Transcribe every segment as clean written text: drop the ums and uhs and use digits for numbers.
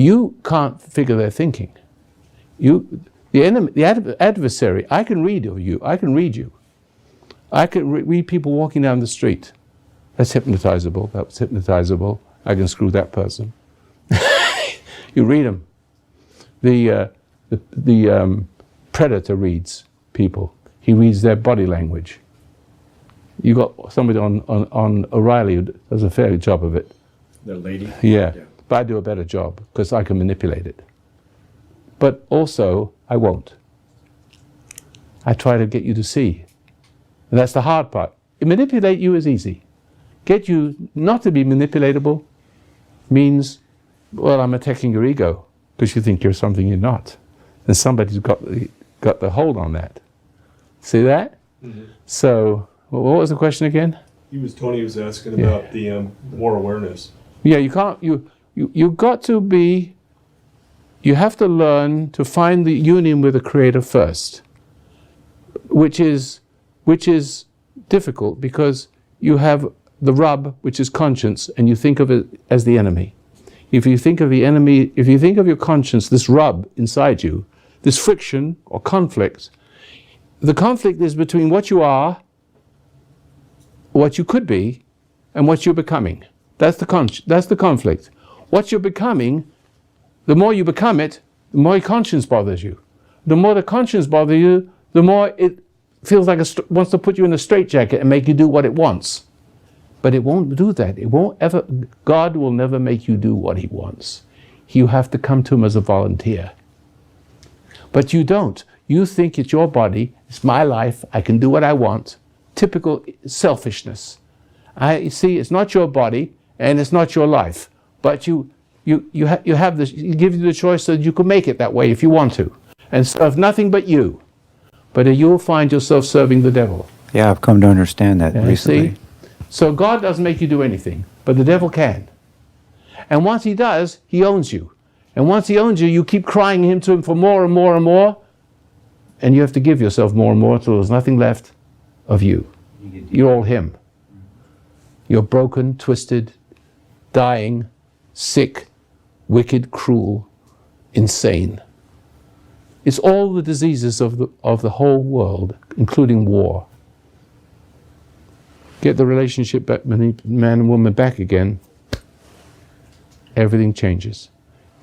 You can't figure their thinking. The adversary, I can read of you. I can read you. I can read people walking down the street. That's hypnotizable. That's hypnotizable. I can screw that person. You read them. The predator reads people. He reads their body language. You got somebody on O'Reilly who does a fair job of it. The lady? Yeah. But I do a better job because I can manipulate it. But also, I won't. I try to get you to see. And that's the hard part. Manipulate you is easy. Get you not to be manipulatable means, well, I'm attacking your ego because you think you're something you're not. And somebody's got the hold on that. See that? Mm-hmm. So, what was the question again? Tony was asking about the more awareness. Yeah, you can't, you've got to be, you have to learn to find the union with the Creator first, which is difficult because you have the rub, which is conscience, and you think of it as the enemy. If you think of the enemy, if you think of your conscience, this rub inside you, this friction or conflict, the conflict is between what you are, what you could be, and what you're becoming. That's the conflict. What you're becoming, the more you become it, the more your conscience bothers you. The more the conscience bothers you, the more it feels like it wants to put you in a straitjacket and make you do what it wants. But it won't do that. It won't ever. God will never make you do what He wants. You have to come to Him as a volunteer. But you don't. You think it's your body, it's my life, I can do what I want. Typical selfishness. You see, it's not your body and it's not your life. But you have this. He gives you the choice so that you can make it that way if you want to, and serve nothing but you. But you'll find yourself serving the devil. Yeah, I've come to understand that recently. See? So God doesn't make you do anything, but the devil can. And once he does, he owns you. And once he owns you, you keep crying to him for more and more and more, and you have to give yourself more and more until there's nothing left of you. You're all him. You're broken, twisted, dying, sick, wicked, cruel, insane. It's all the diseases of the whole world, including war. Get the relationship back, man and woman back again, everything changes.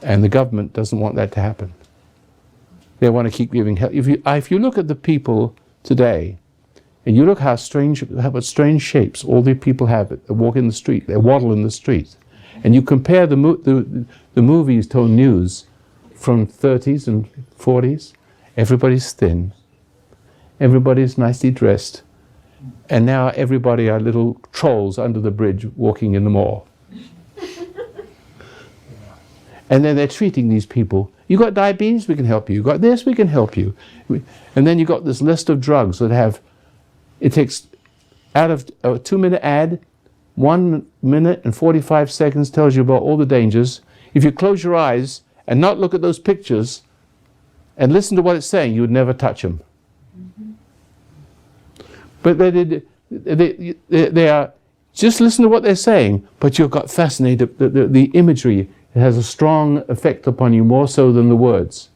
And the government doesn't want that to happen. They want to keep giving help. If you look at the people today, and you look how strange shapes all the people have, they walk in the street, they waddle in the street, and you compare the movies told news from 30s and 40s, everybody's thin, everybody's nicely dressed, and now everybody are little trolls under the bridge walking in the mall. And then they're treating these people. You got diabetes, we can help you. You got this, we can help you. And then you got this list of drugs that have, it takes, out of a 2-minute ad, 1 minute and 45 seconds tells you about all the dangers. If you close your eyes and not look at those pictures and listen to what it's saying, you would never touch them. But they are, just listen to what they're saying, but you've got fascinated, the imagery, it has a strong effect upon you more so than the words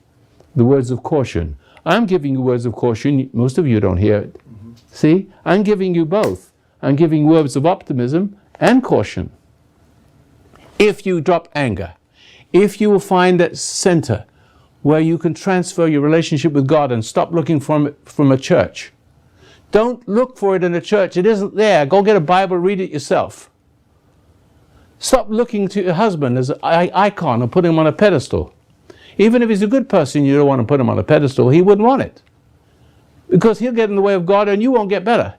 of caution. I'm giving you words of caution, most of you don't hear it. Mm-hmm. See, I'm giving you both. I'm giving words of optimism and caution. If you drop anger, if you will find that center where you can transfer your relationship with God and stop looking from a church. Don't look for it in a church. It isn't there. Go get a Bible, read it yourself. Stop looking to your husband as an icon and put him on a pedestal. Even if he's a good person, you don't want to put him on a pedestal. He wouldn't want it. Because he'll get in the way of God and you won't get better.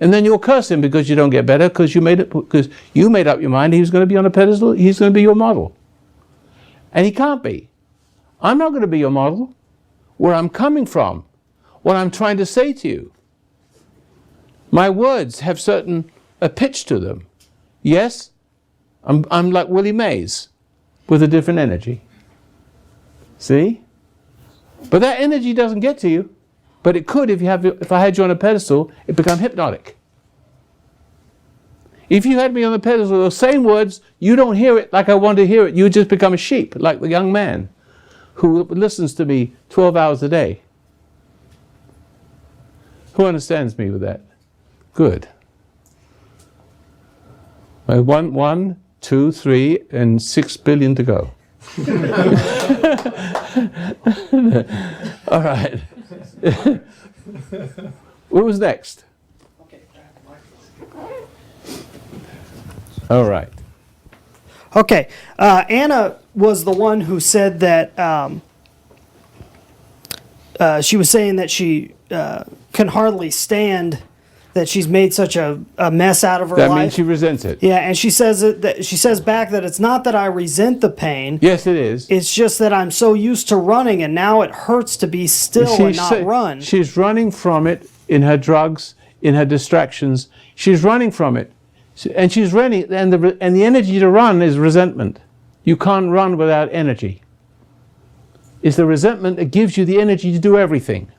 And then you'll curse him because you don't get better because you made up your mind he was going to be on a pedestal. He's going to be your model. And he can't be. I'm not going to be your model. Where I'm coming from, what I'm trying to say to you. My words have a pitch to them. Yes, I'm like Willie Mays with a different energy. See? But that energy doesn't get to you. But it could if I had you on a pedestal, it become hypnotic. If you had me on the pedestal, those same words, you don't hear it like I want to hear it. You just become a sheep, like the young man who listens to me 12 hours a day. Who understands me with that? Good. One, 2, 3, and 6 billion to go. All right. What was next? All right. Okay. Anna was the one who said that she was saying that she can hardly stand that she's made such a mess out of her That life. means she resents it. Yeah, and she says that she says back that it's not that I resent the pain. Yes, it is. It's just that I'm so used to running, and now it hurts to be still and not run. She's running from it in her drugs, in her distractions. She's running from it. And she's running, and the energy to run is resentment. You can't run without energy. It's the resentment that gives you the energy to do everything.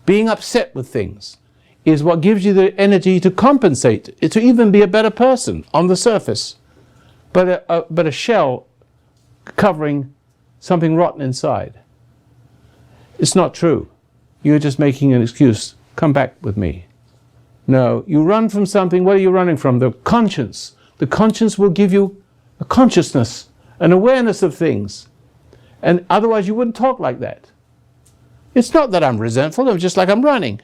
Being upset with things is what gives you the energy to compensate, to even be a better person on the surface. But a shell covering something rotten inside. It's not true. You're just making an excuse. Come back with me. No, you run from something. What are you running from? The conscience. The conscience will give you a consciousness, an awareness of things. And otherwise you wouldn't talk like that. It's not that I'm resentful, I'm just like I'm running.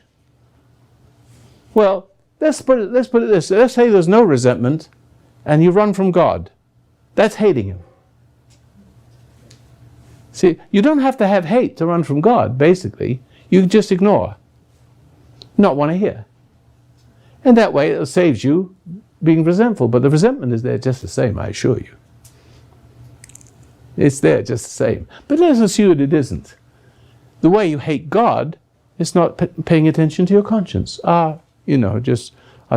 Well, let's put it this. Let's say there's no resentment and you run from God. That's hating Him. See, you don't have to have hate to run from God, basically. You just ignore. Not want to hear. And that way it saves you being resentful. But the resentment is there just the same, I assure you. It's there just the same. But let's assume it isn't. The way you hate God is not paying attention to your conscience. I'll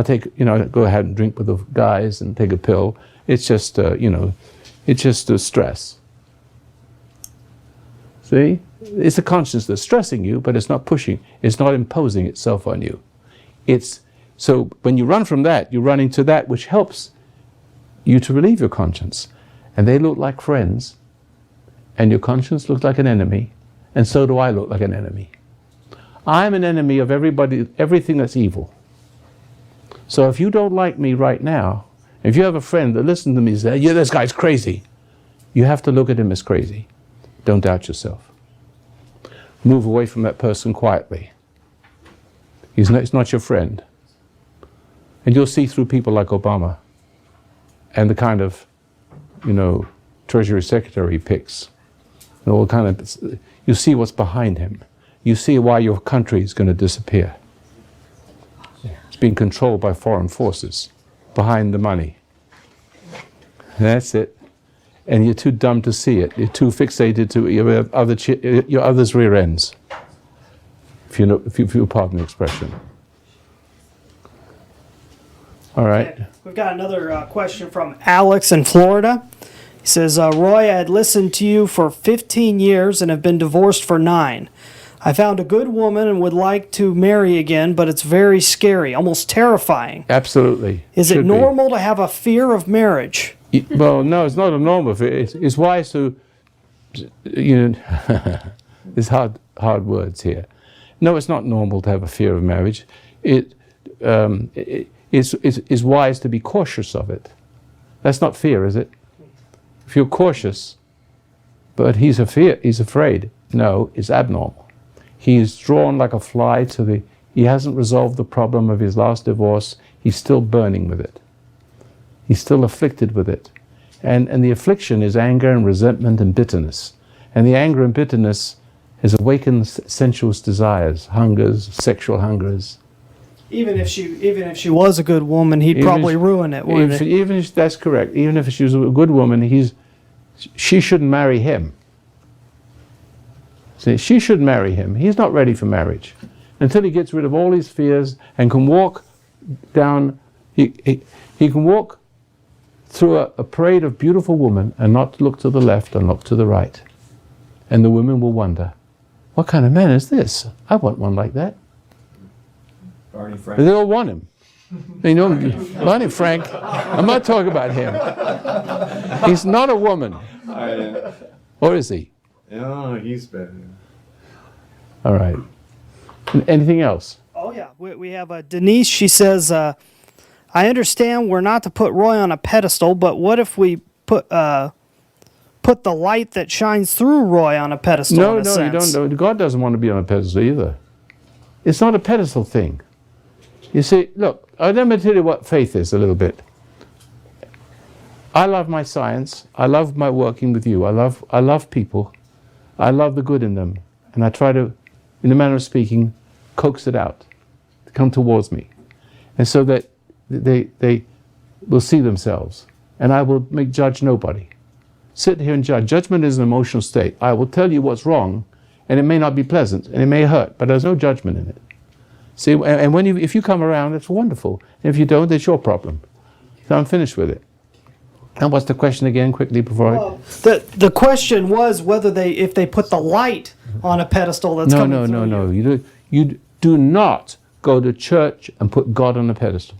take, go ahead and drink with the guys and take a pill. It's just, it's just a stress. See? It's the conscience that's stressing you, but it's not pushing. It's not imposing itself on you. So when you run from that, you're running to that which helps you to relieve your conscience. And they look like friends, and your conscience looks like an enemy, and so do I look like an enemy. I'm an enemy of everything that's evil. So if you don't like me right now, if you have a friend that listens to me and says, yeah, this guy's crazy, you have to look at him as crazy. Don't doubt yourself. Move away from that person quietly. He's not your friend. And you'll see through people like Obama and the kind of, Treasury Secretary he picks. You see what's behind him. You see why your country is going to disappear. It's being controlled by foreign forces behind the money. That's it. And you're too dumb to see it. You're too fixated to your other's rear ends. If you pardon the expression. All right. We've got another question from Alex in Florida. He says, Roy, I had listened to you for 15 years and have been divorced for 9. I found a good woman and would like to marry again, but it's very scary, almost terrifying. Absolutely. Is it normal to have a fear of marriage? Well, no, it's not a normal fear. It's wise to, it's hard words here. No, it's not normal to have a fear of marriage. It's wise to be cautious of it. That's not fear, is it? If you're cautious, but he's afraid. No, it's abnormal. He is drawn like a fly he hasn't resolved the problem of his last divorce. He's still burning with it. He's still afflicted with it. And the affliction is anger and resentment and bitterness. And the anger and bitterness has awakened sensuous desires, hungers, sexual hungers. Even if she was a good woman, he'd probably ruin it, wouldn't he? Even if that's correct. Even if she was a good woman, she shouldn't marry him. See, she shouldn't marry him. He's not ready for marriage until he gets rid of all his fears and can walk down. He can walk through a parade of beautiful women and not look to the left and look to the right. And the women will wonder, what kind of man is this? I want one like that. Barney And Frank. they all want him. You know, Barney Frank, I'm not talking about him. He's not a woman. Or is he? No, he's better. All right. Anything else? Oh, yeah. We have Denise. She says, I understand we're not to put Roy on a pedestal, but what if we put the light that shines through Roy on a pedestal? No, in a no, you sense? don't. God doesn't want to be on a pedestal either. It's not a pedestal thing. You see, look, let me tell you what faith is a little bit. I love my science. I love my working with you. I love people. I love the good in them. And I try to, in a manner of speaking, coax it out to come towards me. And so that they will see themselves. And I will judge nobody. Sit here and judge. Judgment is an emotional state. I will tell you what's wrong, and it may not be pleasant, and it may hurt, but there's no judgment in it. See, and if you come around, it's wonderful. And if you don't, it's your problem. So I'm finished with it. And what's the question again, quickly, before I... The question was whether if they put the light on a pedestal that's coming through you. You do not go to church and put God on a pedestal.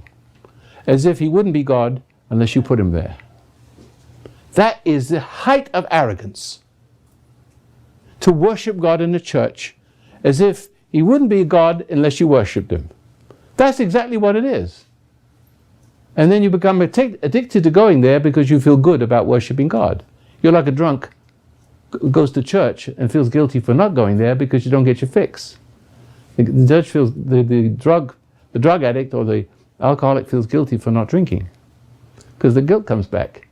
As if he wouldn't be God unless you put him there. That is the height of arrogance. To worship God in the church as if he wouldn't be God unless you worshipped him. That's exactly what it is. And then you become addicted to going there because you feel good about worshiping God. You're like a drunk who goes to church and feels guilty for not going there because you don't get your fix. The church feels, the drug addict or the alcoholic feels guilty for not drinking because the guilt comes back.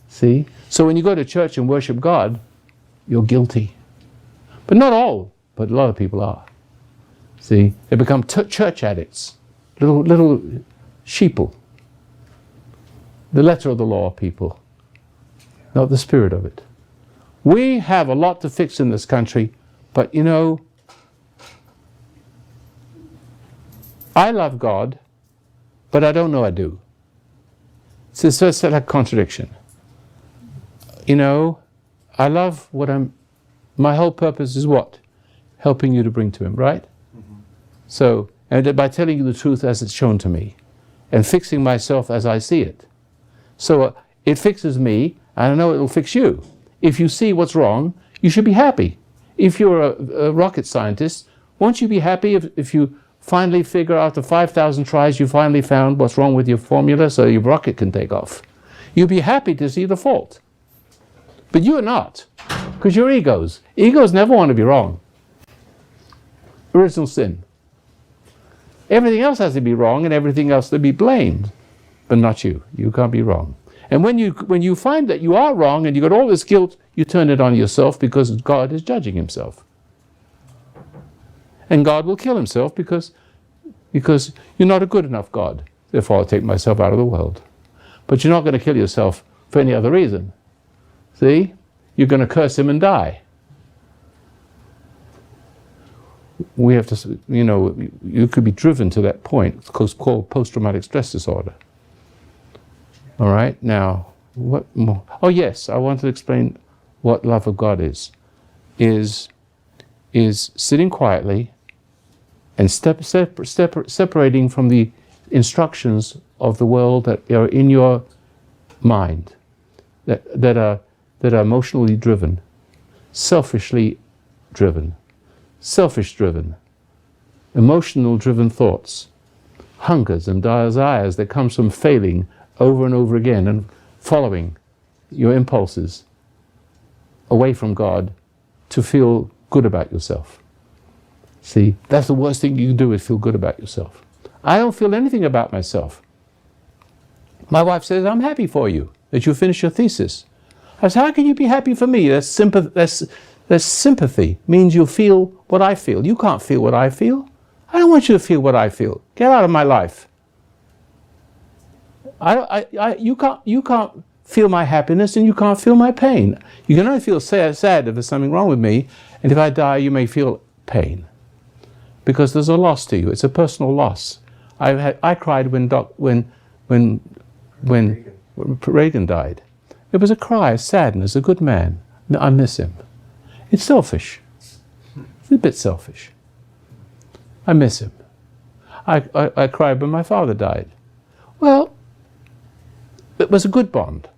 See? So when you go to church and worship God, you're guilty. But not all, but a lot of people are. See? They become church addicts, little sheeple. The letter of the law people, not the spirit of it. We have a lot to fix in this country, but you know, I love God, but I don't know I do. It's like a contradiction. You know, I love my whole purpose is what? Helping you to bring to him, right? Mm-hmm. So, and by telling you the truth as it's shown to me, and fixing myself as I see it. So it fixes me, and I know it will fix you. If you see what's wrong, you should be happy. If you're a rocket scientist, won't you be happy if you finally figure out after 5,000 tries you finally found what's wrong with your formula so your rocket can take off? You'll be happy to see the fault. But you are not, because you're egos. Egos never want to be wrong. Original sin. Everything else has to be wrong and everything else to be blamed. But not you. You can't be wrong. And when you find that you are wrong and you got all this guilt, you turn it on yourself because God is judging himself. And God will kill himself because you're not a good enough God. Therefore, I'll take myself out of the world. But you're not going to kill yourself for any other reason. See? You're going to curse him and die. We have to, you know, you could be driven to that point. It's called post-traumatic stress disorder. All right, now, what more? Oh yes, I want to explain what love of God is sitting quietly and separating from the instructions of the world that are in your mind, that are emotionally driven, selfishly driven, selfish-driven, emotional-driven thoughts, hungers and desires that comes from failing over and over again and following your impulses away from God to feel good about yourself. See, that's the worst thing you can do is feel good about yourself. I don't feel anything about myself. My wife says, I'm happy for you that you finished your thesis. I said, how can you be happy for me? That's sympathy. Means you feel what I feel. You can't feel what I feel. I don't want you to feel what I feel. Get out of my life. You can't feel my happiness and you can't feel my pain. You can only feel sad if there's something wrong with me, and if I die, you may feel pain. Because there's a loss to you. It's a personal loss. I cried when Reagan died. It was a cry of sadness, a good man. I miss him. It's selfish. It's a bit selfish. I miss him. I cried when my father died. Well, it was a good bond.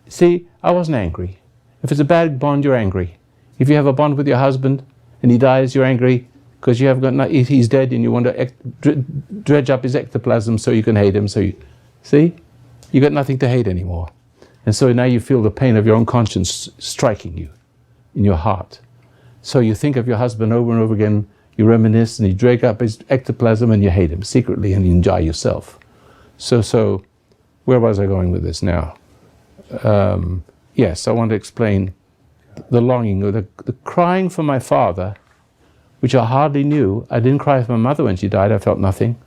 See, I wasn't angry. If it's a bad bond, you're angry. If you have a bond with your husband and he dies, you're angry because you have got he's dead and you want to dredge up his ectoplasm so you can hate him. So you got nothing to hate anymore. And so now you feel the pain of your own conscience striking you in your heart. So you think of your husband over and over again, you reminisce and you drag up his ectoplasm and you hate him secretly and you enjoy yourself. So where was I going with this now? Yes, I want to explain the longing, or the crying for my father, which I hardly knew. I didn't cry for my mother when she died, I felt nothing.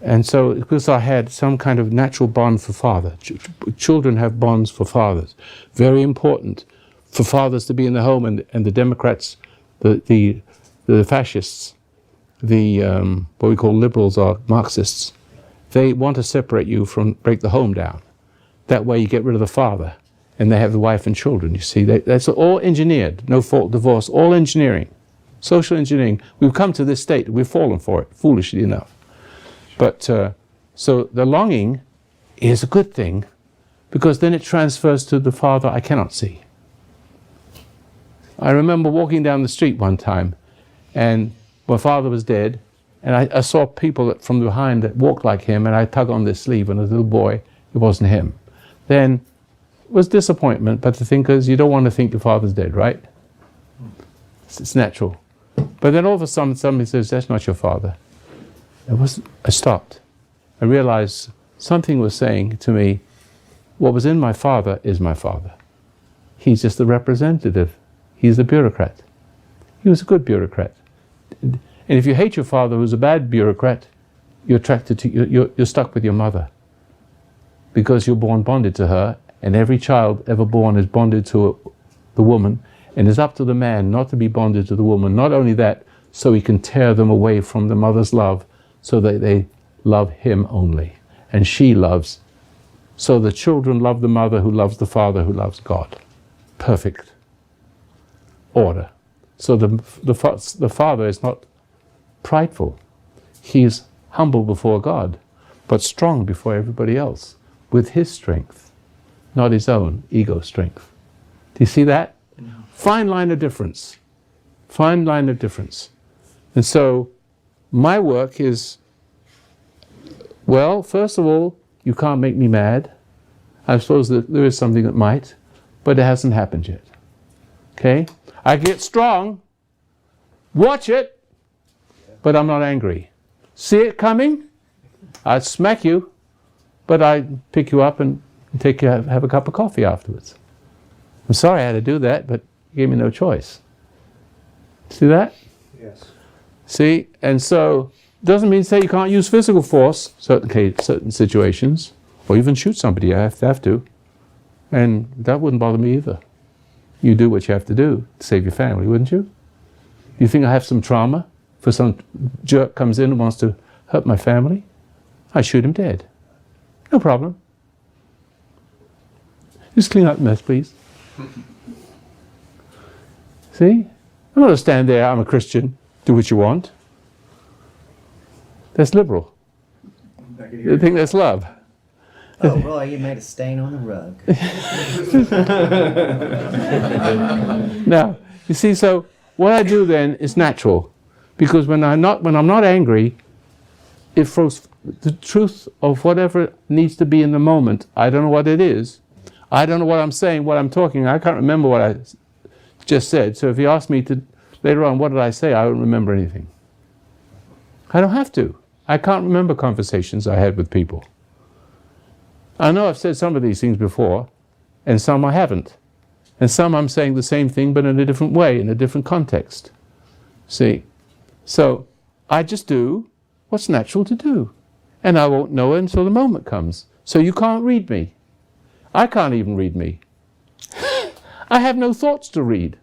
And so, because I had some kind of natural bond for father, children have bonds for fathers. Very important for fathers to be in the home, and the Democrats, the fascists, what we call liberals or Marxists, they want to separate you break the home down. That way you get rid of the father, and they have the wife and children, you see. That's all engineered, no fault divorce, all engineering, social engineering. We've come to this state, we've fallen for it, foolishly enough. But, so the longing is a good thing, because then it transfers to the father I cannot see. I remember walking down the street one time, and my father was dead, and I saw people from behind that walked like him, and I tugged on their sleeve, and as a little boy, it wasn't him. Then it was disappointment, but the thing is, you don't want to think your father's dead, right? It's natural. But then all of a sudden, somebody says, that's not your father. I stopped. I realized something was saying to me, what was in my father is my father. He's just the representative. He's the bureaucrat. He was a good bureaucrat. And if you hate your father who's a bad bureaucrat, you're attracted to, you're stuck with your mother. Because you're born bonded to her, and every child ever born is bonded to the woman, and it's up to the man not to be bonded to the woman. Not only that, so he can tear them away from the mother's love, so that they love him only. And she loves. So the children love the mother who loves the father who loves God. Perfect order. So the father is not prideful. He is humble before God, but strong before everybody else, with his strength, not his own ego strength. Do you see that? Fine line of difference. Fine line of difference. And so my work is, well, first of all, you can't make me mad. I suppose that there is something that might, but it hasn't happened yet. Okay? I get strong, watch it, but I'm not angry. See it coming, I'd smack you, but I'd pick you up and take you have a cup of coffee afterwards. I'm sorry I had to do that, but you gave me no choice. See that? Yes. See, and so doesn't mean say you can't use physical force certain situations, or even shoot somebody. You have to, and that wouldn't bother me either. You do what you have to do to save your family, wouldn't you? You think I have some trauma for some jerk comes in and wants to hurt my family? I shoot him dead. No problem. Just clean up the mess, please. See? I'm not going to stand there, I'm a Christian, do what you want. That's liberal. You think that's love. Oh, Roy, you made a stain on the rug. Now, you see, so what I do then is natural. Because when I'm not angry, it throws the truth of whatever needs to be in the moment. I don't know what it is. I don't know what I'm saying, what I'm talking. I can't remember what I just said. So if you ask me to later on, what did I say? I don't remember anything. I don't have to. I can't remember conversations I had with people. I know I've said some of these things before, and some I haven't. And some I'm saying the same thing, but in a different way, in a different context. See? So I just do what's natural to do. And I won't know it until the moment comes. So you can't read me. I can't even read me. I have no thoughts to read.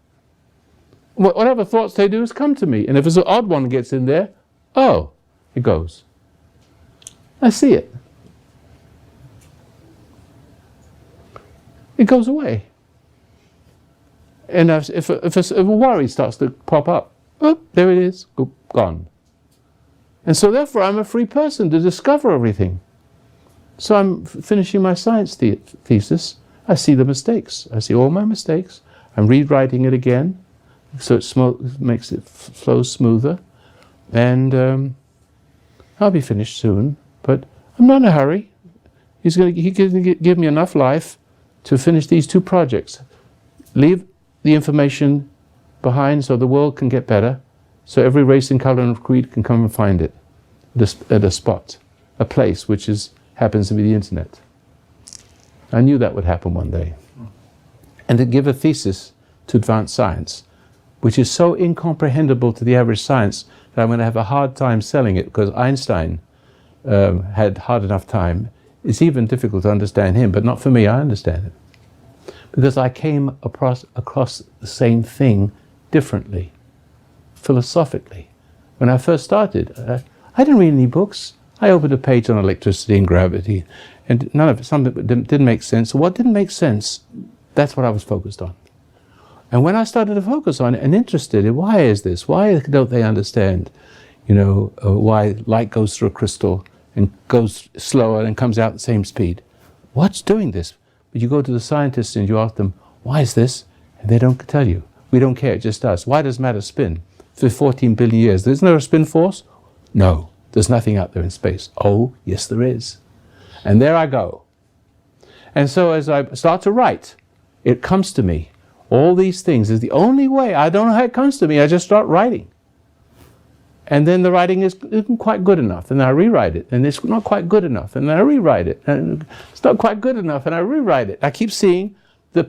Whatever thoughts they do has come to me. And if it's an odd one that gets in there, oh, it goes. I see it. It goes away. And if a worry starts to pop up, oh, there it is, gone. And so therefore I'm a free person to discover everything. So I'm finishing my science thesis. I see the mistakes. I see all my mistakes. I'm rewriting it again, so it makes it flow smoother. And I'll be finished soon, but I'm not in a hurry. He's going to give me enough life to finish these 2 projects. Leave the information behind so the world can get better, so every race and color and creed can come and find it at a spot, a place which happens to be the internet. I knew that would happen one day. And to give a thesis to advanced science, which is so incomprehensible to the average science that I'm going to have a hard time selling it, because Einstein had hard enough time. It's even difficult to understand him, but not for me. I understand it. Because I came across the same thing differently, philosophically. When I first started, I didn't read any books. I opened a page on electricity and gravity, and none of it, something didn't make sense. So what didn't make sense, that's what I was focused on. And when I started to focus on it and interested in why is this, why don't they understand, why light goes through a crystal and goes slower and comes out at the same speed. What's doing this? But you go to the scientists and you ask them, why is this? And they don't tell you. We don't care, it just does. Why does matter spin? For 14 billion years, there's no spin force? No, there's nothing out there in space. Oh, yes there is. And there I go. And so as I start to write, it comes to me. All these things is the only way. I don't know how it comes to me. I just start writing. And then the writing isn't quite good enough, and I rewrite it. And it's not quite good enough, and I rewrite it. And it's not quite good enough, and I rewrite it. I keep seeing the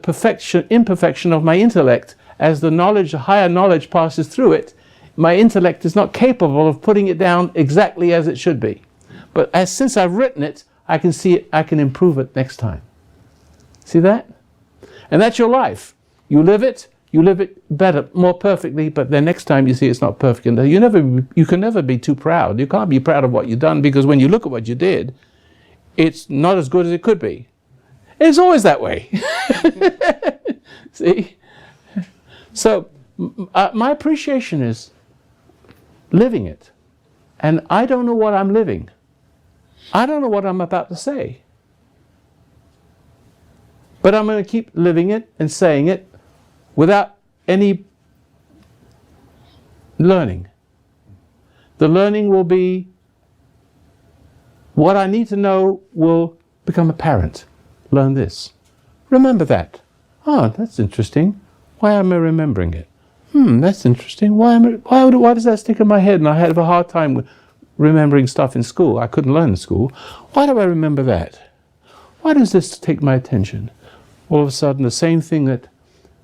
imperfection of my intellect as the higher knowledge passes through it. My intellect is not capable of putting it down exactly as it should be. But since I've written it, I can see it, I can improve it next time. See that? And that's your life. You live it better, more perfectly, but then next time you see it's not perfect. And you can never be too proud. You can't be proud of what you've done, because when you look at what you did, it's not as good as it could be. It's always that way. See? So my appreciation is living it. And I don't know what I'm living. I don't know what I'm about to say. But I'm going to keep living it and saying it without any learning. The learning will be what I need to know will become apparent. Learn this. Remember that. Oh, that's interesting. Why am I remembering it? That's interesting. Why does that stick in my head? And I had a hard time remembering stuff in school. I couldn't learn in school. Why do I remember that? Why does this take my attention? All of a sudden, the same thing that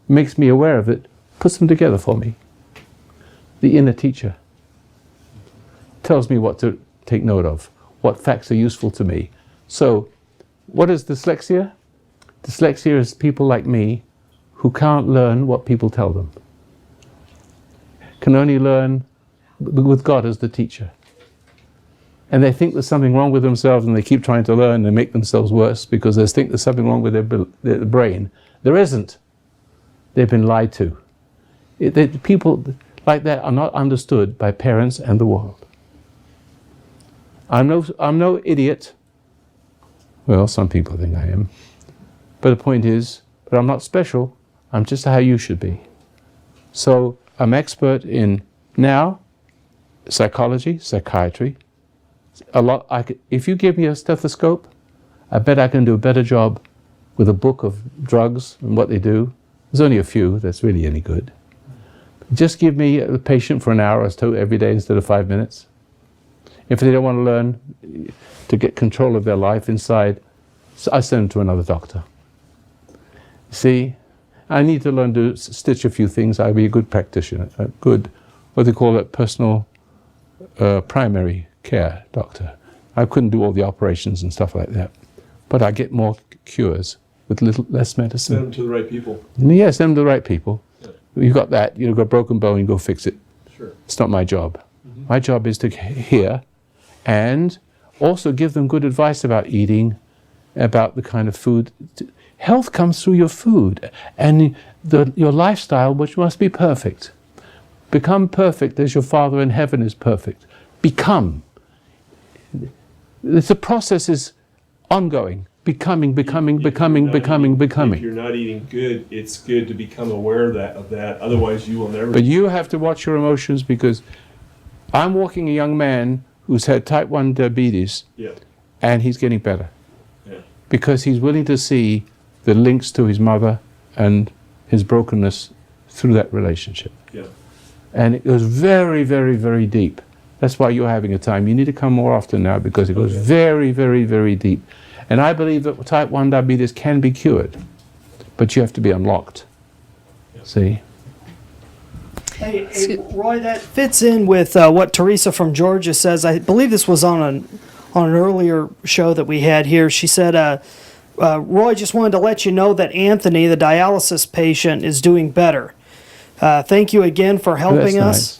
makes me aware of it puts them together for me. The inner teacher tells me what to take note of, what facts are useful to me. So, what is dyslexia? Dyslexia is people like me who can't learn what people tell them. Can only learn with God as the teacher. And they think there's something wrong with themselves, and they keep trying to learn and make themselves worse because they think there's something wrong with their brain. There isn't. They've been lied to. People like that are not understood by parents and the world. I'm no idiot. Well, some people think I am. But the point is, but I'm not special. I'm just how you should be. So I'm expert in now psychology, psychiatry. If you give me a stethoscope, I bet I can do a better job with a book of drugs and what they do. There's only a few that's really any good. Just give me a patient for an hour or so every day instead of 5 minutes. If they don't want to learn to get control of their life inside, so I send them to another doctor. See, I need to learn to stitch a few things. I'll be a good practitioner, a good, what they call it, personal primary care doctor. I couldn't do all the operations and stuff like that, but I get more cures with less medicine. Send them to the right people. Yeah, send them to the right people. Yeah. You've got that, you've got a broken bone, you go fix it. Sure. It's not my job. Mm-hmm. My job is to hear and also give them good advice about eating, about the kind of food. Health comes through your food and your lifestyle, which must be perfect. Become perfect as your Father in heaven is perfect. become. The process is ongoing. Becoming. If you're not eating good, it's good to become aware of that. Otherwise, you will never. But you have to watch your emotions, because I'm walking a young man who's had type 1 diabetes, Yeah. and he's getting better. Yeah. Because he's willing to see the links to his mother and his brokenness through that relationship. Yeah. And it goes very, very, very deep. That's why you're having a time. You need to come more often now, because it goes very, very, very deep. And I believe that type 1 diabetes can be cured, but you have to be unlocked. See? Hey, Roy, that fits in with what Teresa from Georgia says. I believe this was on an earlier show that we had here. She said, Roy, just wanted to let you know that Anthony, the dialysis patient, is doing better. Thank you again for helping us. Nice.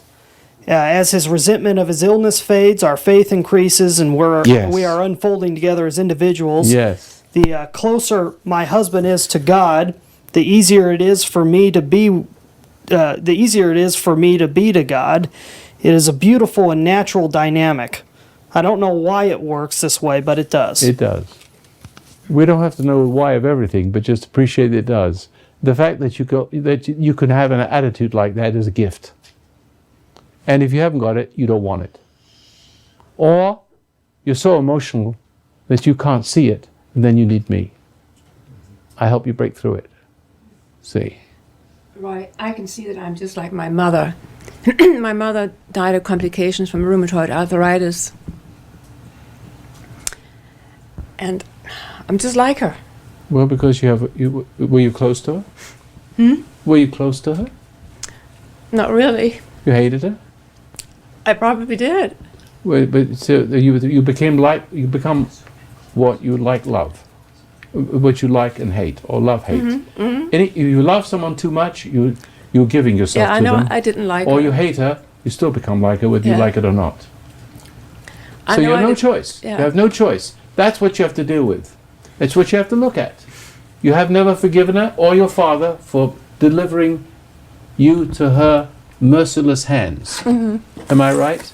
As his resentment of his illness fades, our faith increases, and Yes. we are unfolding together as individuals. Yes. The closer my husband is to God, the easier it is for me to be. The easier it is for me to be to God. It is a beautiful and natural dynamic. I don't know why it works this way, but it does. It does. We don't have to know why of everything, but just appreciate it does. The fact that you can have an attitude like that is a gift. And if you haven't got it, you don't want it. Or you're so emotional that you can't see it, and then you need me. I help you break through it. See? Roy, I can see that I'm just like my mother. My mother died of complications from rheumatoid arthritis. And I'm just like her. Well, because were you close to her? Were you close to her? Not really. You hated her? I probably did. Well, but so you become what you like, love, what you like and hate, or love hate. If you love someone too much, you're giving yourself Yeah, I to know. them. I didn't like Or her. you hate her, you still become like her, whether you Yeah. like it or not. I So you know have I no did- choice. yeah. You have no choice. That's what you have to deal with. It's what you have to look at. You have never forgiven her or your father for delivering you to her merciless hands. Am I right?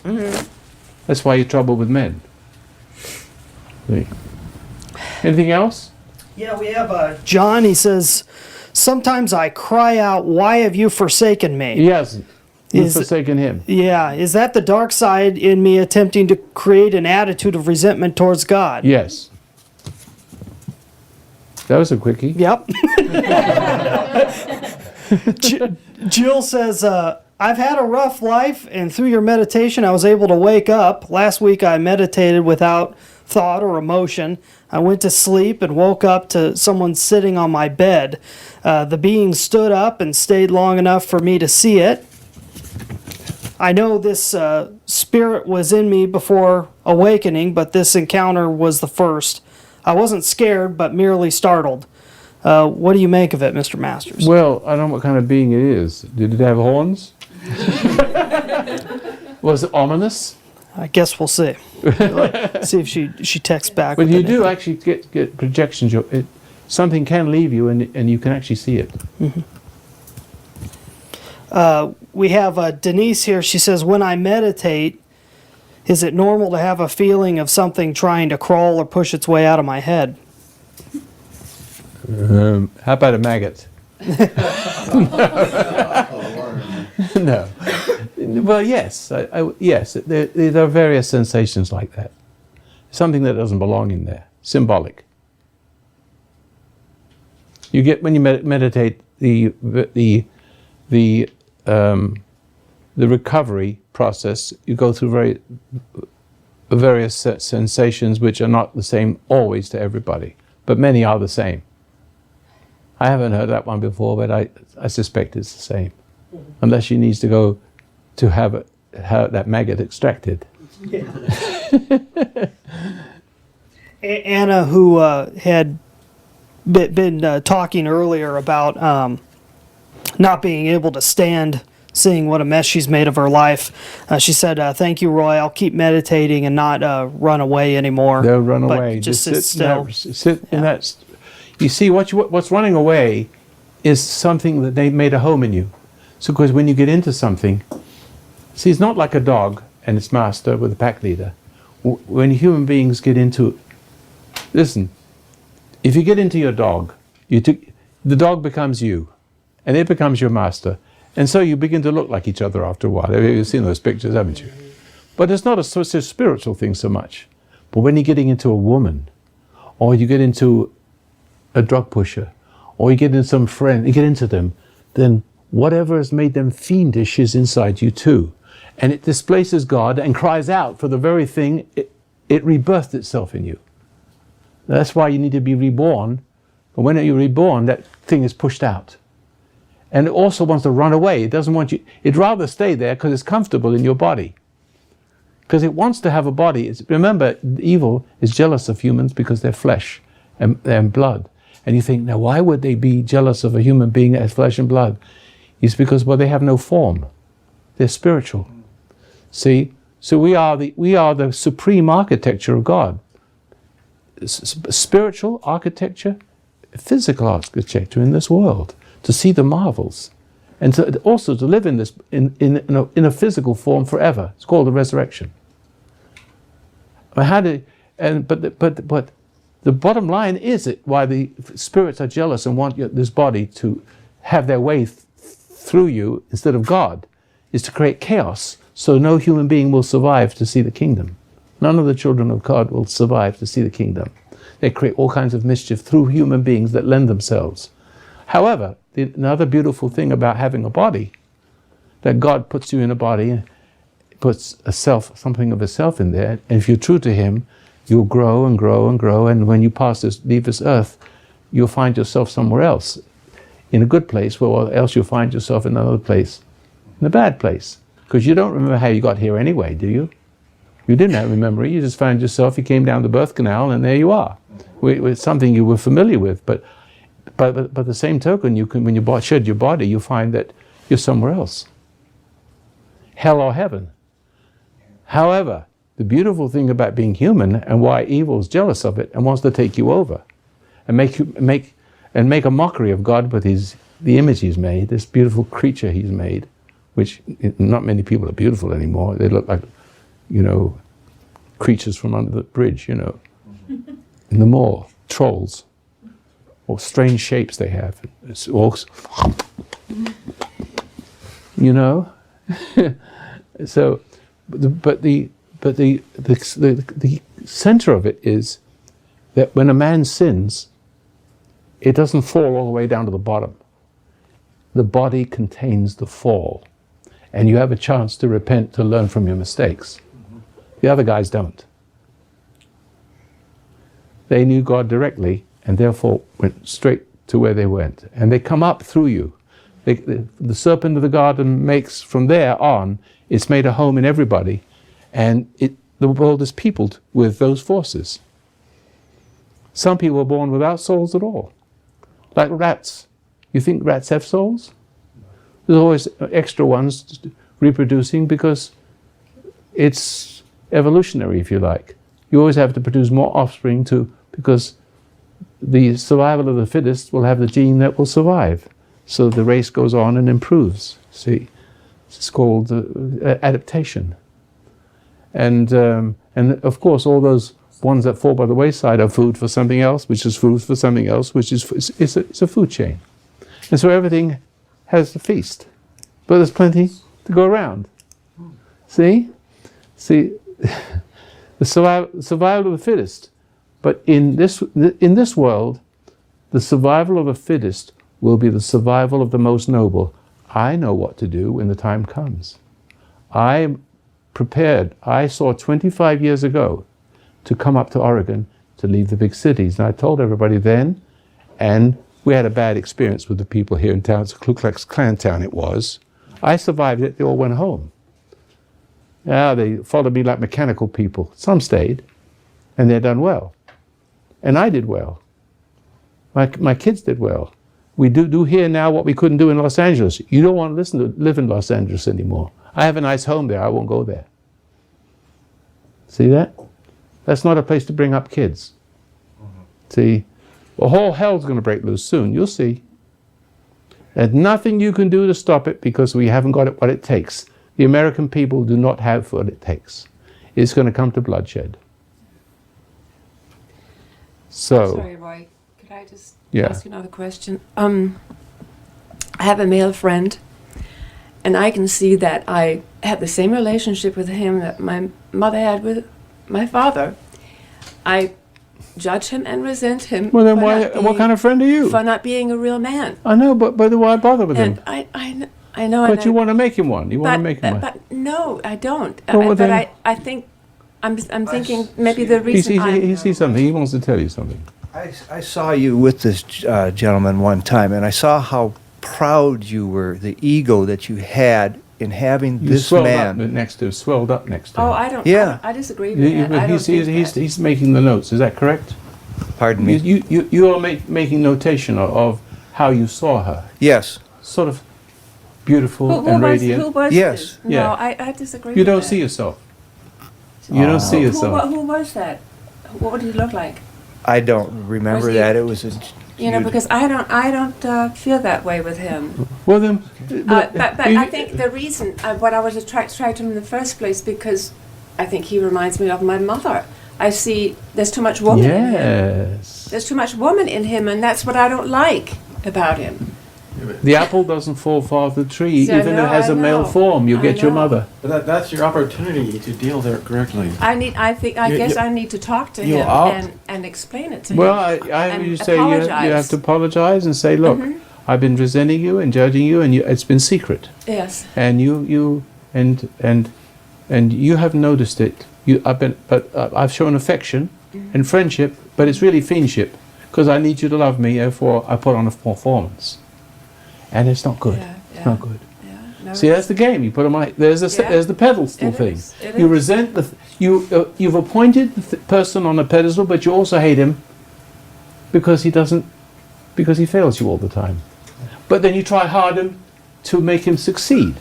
That's why you're trouble with men. See? Anything else? Yeah, we have John. He says, sometimes I cry out, why have you forsaken me? He hasn't. You've Is- forsaken him. Yeah, is that the dark side in me attempting to create an attitude of resentment towards God? Yes. That was a quickie. Yep. Jill says, I've had a rough life, and through your meditation, I was able to wake up. Last week, I meditated without thought or emotion. I went to sleep and woke up to someone sitting on my bed. The being stood up and stayed long enough for me to see it. I know this spirit was in me before awakening, but this encounter was the first. I wasn't scared, but merely startled. What do you make of it, Mr. Masters? Well, I don't know what kind of being it is. Did it have horns? Was it ominous? I guess we'll see. See if she texts back. But with you do anything. actually get projections. Something can leave you, and you can actually see it. We have Denise here. She says, when I meditate, is it normal to have a feeling of something trying to crawl or push its way out of my head? How about a maggot? No. Well, yes. Yes, there are various sensations like that. Something that doesn't belong in there. Symbolic. You get, when you meditate, the recovery process, you go through various sensations which are not the same always to everybody, but many are the same. I haven't heard that one before, but I suspect it's the same. Unless she needs to go to have that maggot extracted. Anna, who had been talking earlier about not being able to stand seeing what a mess she's made of her life, she said, thank you, Roy. I'll keep meditating and not run away anymore. They'll run But away. Just sit still. Sit in that. You see, what's running away is something that they made a home in you. So, because when you get into something, see, it's not like a dog and its master with the pack leader. When human beings get into, listen, if you get into your dog, the dog becomes you, and it becomes your master, and so you begin to look like each other after a while. You've seen those pictures, haven't you? But it's not a spiritual thing so much. But when you're getting into a woman, or you get into a drug pusher, or you get into some friend, you get into them, then whatever has made them fiendish is inside you too. And it displaces God and cries out for the very thing it rebirthed itself in you. That's why you need to be reborn. And when you're reborn, that thing is pushed out. And it also wants to run away. It doesn't want you, it'd rather stay there because it's comfortable in your body. Because it wants to have a body. Remember, evil is jealous of humans because they're flesh and blood. And you think, now why would they be jealous of a human being as flesh and blood? It's because, well, they have no form. They're spiritual. See? So we are the supreme architecture of God. Spiritual architecture, physical architecture in this world. To see the marvels. And also to live in this in a physical form forever. It's called the resurrection. But the bottom line is why the spirits are jealous and want this body to have their way through you instead of God, is to create chaos so no human being will survive to see the kingdom. None of the children of God will survive to see the kingdom. They create all kinds of mischief through human beings that lend themselves. However, another beautiful thing about having a body, that God puts you in a body, puts something of a self in there, and if you're true to Him, you'll grow and grow and grow, and when you leave this earth, you'll find yourself somewhere else, in a good place, or else you'll find yourself in another place, in a bad place. Because you don't remember how you got here anyway, do you? You didn't have remember it, you just found yourself, you came down the birth canal, and there you are. It's something you were familiar with, but the same token, when you shed your body, you find that you're somewhere else. Hell or heaven. However, the beautiful thing about being human and why evil is jealous of it and wants to take you over and make a mockery of God with the image He's made, this beautiful creature He's made, which not many people are beautiful anymore. They look like, creatures from under the bridge, in the mall, trolls. Or strange shapes they have. It's all, So, but the center of it is that when a man sins, it doesn't fall all the way down to the bottom. The body contains the fall, and you have a chance to repent, to learn from your mistakes. The other guys don't. They knew God directly, and therefore went straight to where they went. And they come up through you. The serpent of the garden makes, from there on, it's made a home in everybody. And the world is peopled with those forces. Some people are born without souls at all. Like rats. You think rats have souls? There's always extra ones reproducing because it's evolutionary, if you like. You always have to produce more offspring because the survival of the fittest will have the gene that will survive. So the race goes on and improves. See, it's called adaptation. And of course, all those ones that fall by the wayside are food for something else, which is food for something else, which is it's a food chain. And so everything has a feast, but there's plenty to go around. See, the survival of the fittest. But in this world, the survival of the fittest will be the survival of the most noble. I know what to do when the time comes. I'm prepared. I saw 25 years ago to come up to Oregon to leave the big cities. And I told everybody then, and we had a bad experience with the people here in town. It's a Ku Klux Klan town it was. I survived it. They all went home. Yeah, they followed me like mechanical people. Some stayed, and they're done well. And I did well. My kids did well. We do here now what we couldn't do in Los Angeles. You don't want to live in Los Angeles anymore. I have a nice home there. I won't go there. See that? That's not a place to bring up kids. See? Well, whole hell's going to break loose soon. You'll see. There's nothing you can do to stop it because we haven't got what it takes. The American people do not have what it takes. It's going to come to bloodshed. So, Sorry, Roy. Could I just Yeah. ask you another question? I have a male friend, and I can see that I have the same relationship with him that my mother had with my father. I judge him and resent him. well then for why? not What being- kind of friend are you? For not being a real man. I know, but why bother with him? And I know. But and you I- want to make him one. You want to make him one. but no, I don't. Well, well, but then- I think I'm thinking maybe the reason He sees something. He wants to tell you something. I saw you with this gentleman one time, and I saw how proud you were, the ego that you had in having You this swelled man. up next to him. Swelled up next to him. Oh, I don't. Yeah. I disagree You- with you- that. I don't he's, think he's, that. he's making the notes. Is that correct? Pardon me. You are making notation of how you saw her. Yes. Sort of beautiful Who and was, radiant. who was Yes. this? No, Yeah. I disagree. You with don't that. see yourself. You don't see yourself. Who was that? What did he look like? I don't remember Was he- that. It was a. You know, because I don't feel that way with him. Well then, But I think the reason what I was attracted to him in the first place because I think he reminds me of my mother. I see there's too much woman in him. yes. There's too much woman in him, and that's what I don't like about him. The apple doesn't fall far from the tree, So, even if no, it has I a male know. form. You I get your know. mother. But that's your opportunity to deal there correctly. I You- guess you- I need to talk to you him are- and explain it to Well, him. I And you say you have apologize. to apologize and say, look, I've been resenting you and judging you, and it's been secret. Yes. And you you have noticed it. I've shown affection and friendship, but it's really fiendship because I need you to love me. Therefore, I put on a performance, and it's not good. Yeah, It's yeah. not good. Yeah. No, See, that's the game. You put them on. There's Yeah. there's the pedestal It thing. is, it You is. resent you've appointed the person on a pedestal, but you also hate him because he fails you all the time. But then you try harder to make him succeed.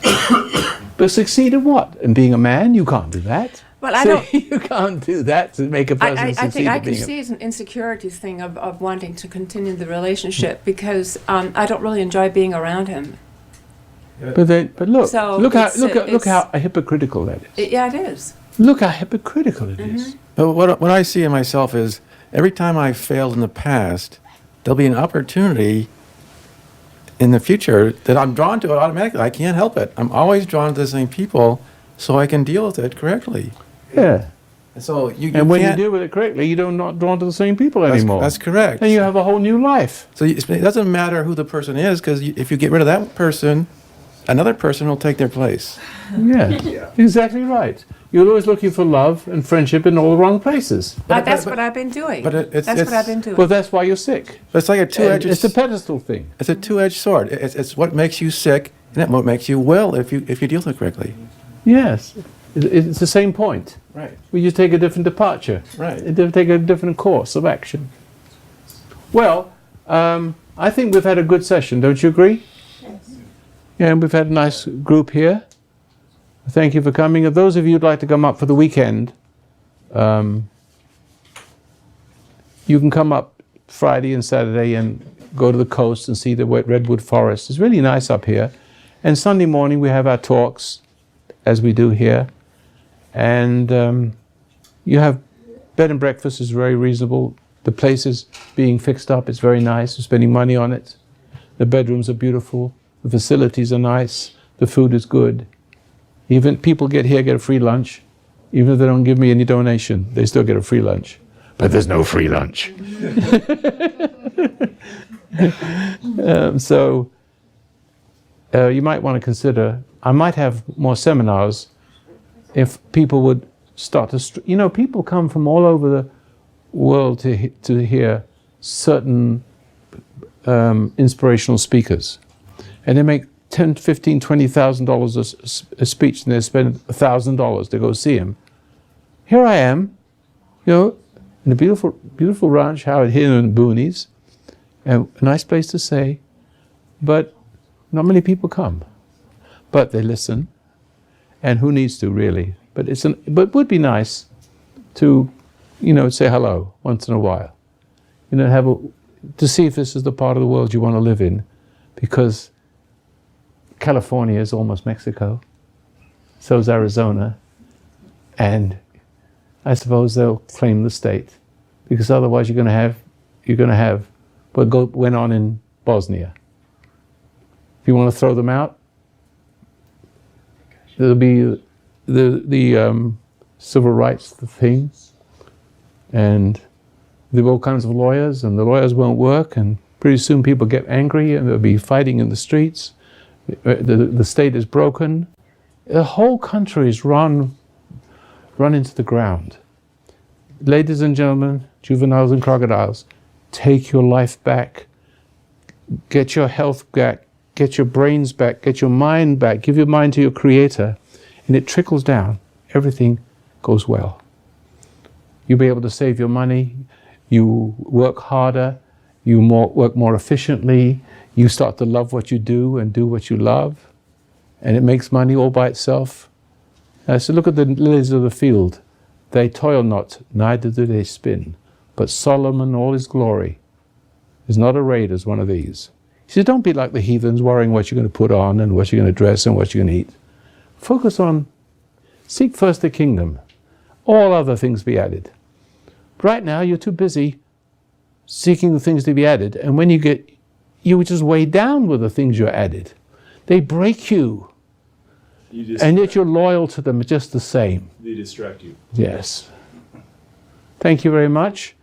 But succeed in what? In being a man? You can't do that. Well, I See, don't. You can't do that to make a person I succeed think I at can being see it as an insecurities thing of wanting to continue the relationship because I don't really enjoy being around him. But look, So look it's- how hypocritical that is. Yeah, it is. Look how hypocritical it is. But what I see in myself is every time I failed in the past, there'll be an opportunity in the future that I'm drawn to it automatically. I can't help it. I'm always drawn to the same people so I can deal with it correctly. Yeah. And so you And when you can't- deal with it correctly, you don't not drawn to the same people that's, anymore. that's correct. And you have a whole new life. So it doesn't matter who the person is because if you get rid of that person, another person will take their place. Yeah, exactly right. You're always looking for love and friendship in all the wrong places. That's what I've been doing. but it's- That's what it's- I've been doing. Well, that's why you're sick. But it's like a two-edged. It's the pedestal thing. It's a two-edged sword. It's what makes you sick, and it's what makes you well if you deal with it correctly. Yes, it's the same point. Right. We just take a different departure. Right. Take a different course of action. Well, I think we've had a good session. Don't you agree? Yes. Yeah, and we've had a nice group here. Thank you for coming. If those of you who'd like to come up for the weekend, you can come up Friday and Saturday and go to the coast and see the redwood forest. It's really nice up here. And Sunday morning we have our talks, as we do here. And you have bed and breakfast is very reasonable. The place is being fixed up. It's very nice. We're spending money on it. The bedrooms are beautiful. The facilities are nice. The food is good. Even people get a free lunch. Even if they don't give me any donation, they still get a free lunch. But there's no free lunch. So you might want to consider, I might have more seminars if people would start to, people come from all over the world to hear certain inspirational speakers. And they make $10,000, $15,000, $20,000 a speech, and they spend $1,000 to go see him. Here I am, in a beautiful, beautiful ranch out here in the boonies, and a nice place to stay, but not many people come. But they listen, and who needs to really? But it would be nice to, say hello once in a while, to see if this is the part of the world you want to live in, because California is almost Mexico, so's Arizona, and I suppose they'll claim the state, because otherwise you're going to have what went on in Bosnia. If you want to throw them out, there'll be the civil rights thing, and there are all kinds of lawyers, and the lawyers won't work, and pretty soon people get angry, and there'll be fighting in the streets. The state is broken. The whole country is run into the ground. Ladies and gentlemen, juveniles and crocodiles, take your life back. Get your health back. Get your brains back. Get your mind back. Give your mind to your Creator, and it trickles down. Everything goes well. You'll be able to save your money. You work harder. You work more efficiently. You start to love what you do and do what you love, and it makes money all by itself. So look at the lilies of the field. They toil not, neither do they spin. But Solomon, all his glory, is not arrayed as one of these. He says, don't be like the heathens, worrying what you're going to put on and what you're going to dress and what you're going to eat. Focus on, seek first the kingdom. All other things be added. Right now, you're too busy seeking the things to be added. And when you just weigh down with the things you're added. They break you. And yet you're loyal to them just the same. They distract you. Yes. Thank you very much.